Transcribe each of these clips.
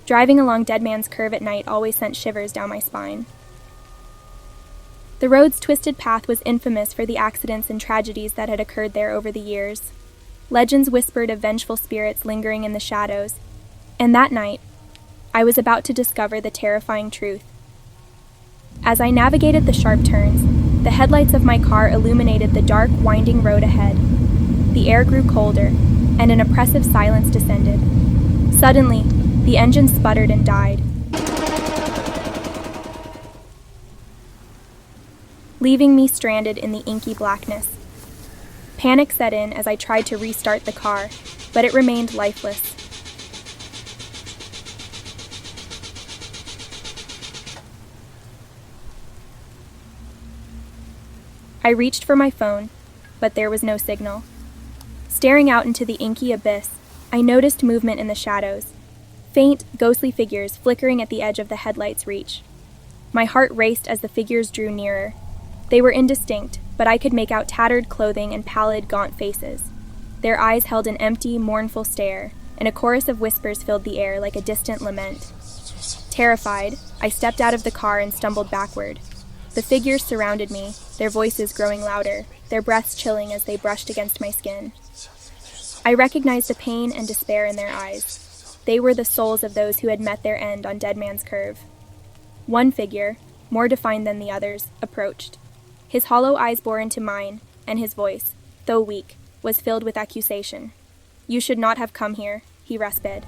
Driving along Dead Man's Curve at night always sent shivers down my spine. The road's twisted path was infamous for the accidents and tragedies that had occurred there over the years. Legends whispered of vengeful spirits lingering in the shadows, and that night, I was about to discover the terrifying truth. As I navigated the sharp turns, the headlights of my car illuminated the dark, winding road ahead. The air grew colder, and an oppressive silence descended. Suddenly, the engine sputtered and died, leaving me stranded in the inky blackness. Panic set in as I tried to restart the car, but it remained lifeless. I reached for my phone, but there was no signal. Staring out into the inky abyss, I noticed movement in the shadows, faint, ghostly figures flickering at the edge of the headlight's reach. My heart raced as the figures drew nearer. They were indistinct, but I could make out tattered clothing and pallid, gaunt faces. Their eyes held an empty, mournful stare, and a chorus of whispers filled the air like a distant lament. Terrified, I stepped out of the car and stumbled backward. The figures surrounded me, their voices growing louder, their breaths chilling as they brushed against my skin. I recognized the pain and despair in their eyes. They were the souls of those who had met their end on Dead Man's Curve. One figure, more defined than the others, approached. His hollow eyes bore into mine, and his voice, though weak, was filled with accusation. "You should not have come here," he rasped.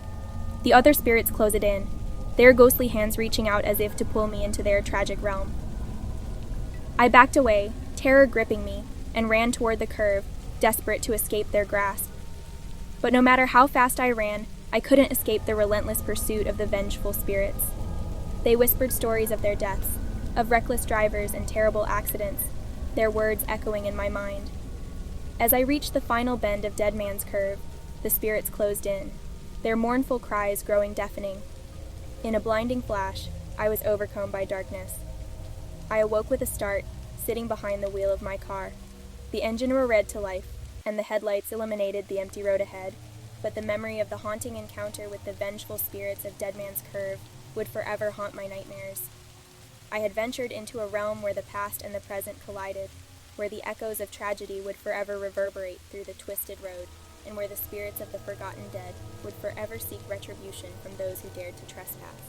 The other spirits closed in, their ghostly hands reaching out as if to pull me into their tragic realm. I backed away, terror gripping me, and ran toward the curve, desperate to escape their grasp. But no matter how fast I ran, I couldn't escape the relentless pursuit of the vengeful spirits. They whispered stories of their deaths, of reckless drivers and terrible accidents, their words echoing in my mind. As I reached the final bend of Dead Man's Curve, the spirits closed in, their mournful cries growing deafening. In a blinding flash, I was overcome by darkness. I awoke with a start, sitting behind the wheel of my car. The engine roared to life, and the headlights illuminated the empty road ahead, but the memory of the haunting encounter with the vengeful spirits of Dead Man's Curve would forever haunt my nightmares. I had ventured into a realm where the past and the present collided, where the echoes of tragedy would forever reverberate through the twisted road, and where the spirits of the forgotten dead would forever seek retribution from those who dared to trespass.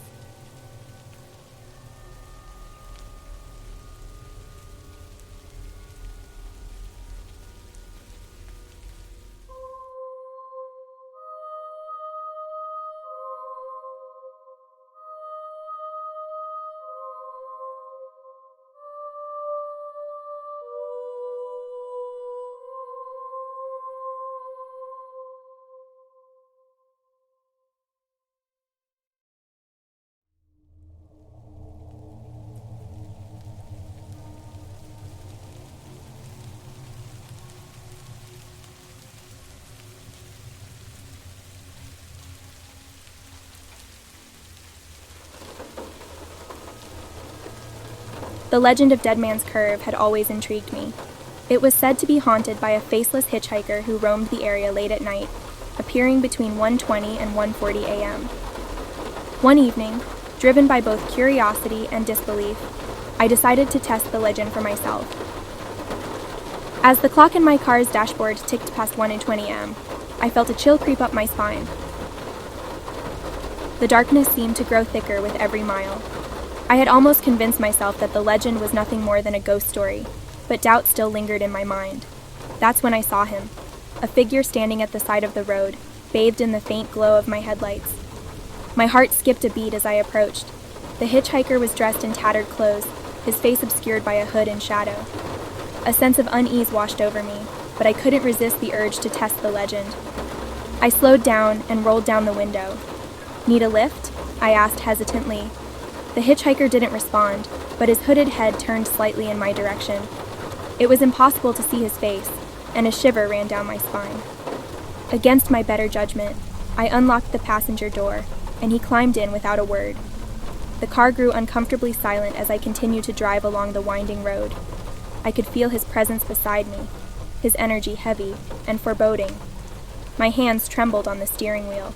The legend of Dead Man's Curve had always intrigued me. It was said to be haunted by a faceless hitchhiker who roamed the area late at night, appearing between 1:20 and 1:40 a.m. One evening, driven by both curiosity and disbelief, I decided to test the legend for myself. As the clock in my car's dashboard ticked past 1:20 a.m., I felt a chill creep up my spine. The darkness seemed to grow thicker with every mile. I had almost convinced myself that the legend was nothing more than a ghost story, but doubt still lingered in my mind. That's when I saw him, a figure standing at the side of the road, bathed in the faint glow of my headlights. My heart skipped a beat as I approached. The hitchhiker was dressed in tattered clothes, his face obscured by a hood and shadow. A sense of unease washed over me, but I couldn't resist the urge to test the legend. I slowed down and rolled down the window. "Need a lift?" I asked hesitantly. The hitchhiker didn't respond, but his hooded head turned slightly in my direction. It was impossible to see his face, and a shiver ran down my spine. Against my better judgment, I unlocked the passenger door, and he climbed in without a word. The car grew uncomfortably silent as I continued to drive along the winding road. I could feel his presence beside me, his energy heavy and foreboding. My hands trembled on the steering wheel.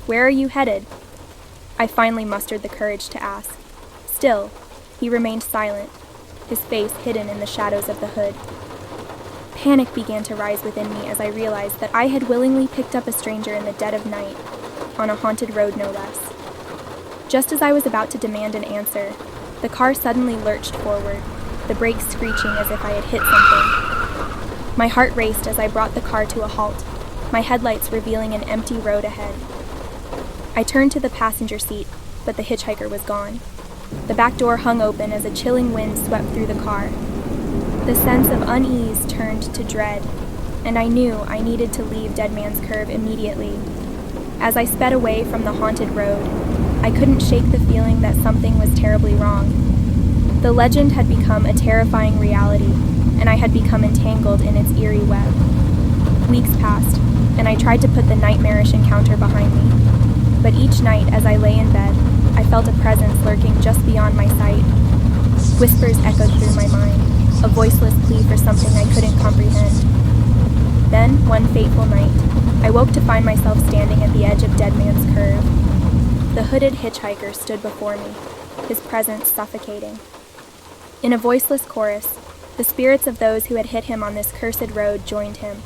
"Where are you headed?" I finally mustered the courage to ask. Still, he remained silent, his face hidden in the shadows of the hood. Panic began to rise within me as I realized that I had willingly picked up a stranger in the dead of night, on a haunted road no less. Just as I was about to demand an answer, the car suddenly lurched forward, the brakes screeching as if I had hit something. My heart raced as I brought the car to a halt, my headlights revealing an empty road ahead. I turned to the passenger seat, but the hitchhiker was gone. The back door hung open as a chilling wind swept through the car. The sense of unease turned to dread, and I knew I needed to leave Dead Man's Curve immediately. As I sped away from the haunted road, I couldn't shake the feeling that something was terribly wrong. The legend had become a terrifying reality, and I had become entangled in its eerie web. Weeks passed, and I tried to put the nightmarish encounter behind me. But each night as I lay in bed, I felt a presence lurking just beyond my sight. Whispers echoed through my mind, a voiceless plea for something I couldn't comprehend. Then, one fateful night, I woke to find myself standing at the edge of Dead Man's Curve. The hooded hitchhiker stood before me, his presence suffocating. In a voiceless chorus, the spirits of those who had hit him on this cursed road joined him.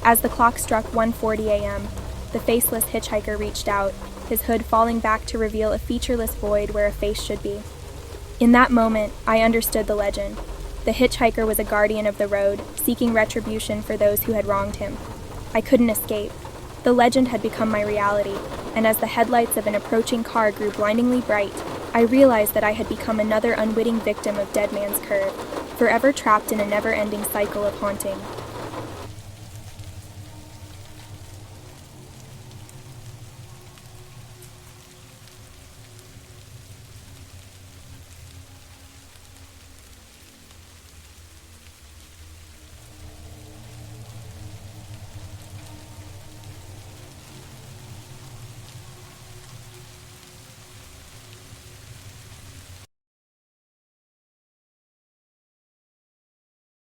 As the clock struck 1:40 a.m., the faceless hitchhiker reached out, his hood falling back to reveal a featureless void where a face should be. In that moment, I understood the legend. The hitchhiker was a guardian of the road, seeking retribution for those who had wronged him. I couldn't escape. The legend had become my reality, and as the headlights of an approaching car grew blindingly bright, I realized that I had become another unwitting victim of Dead Man's Curve, forever trapped in a never-ending cycle of haunting.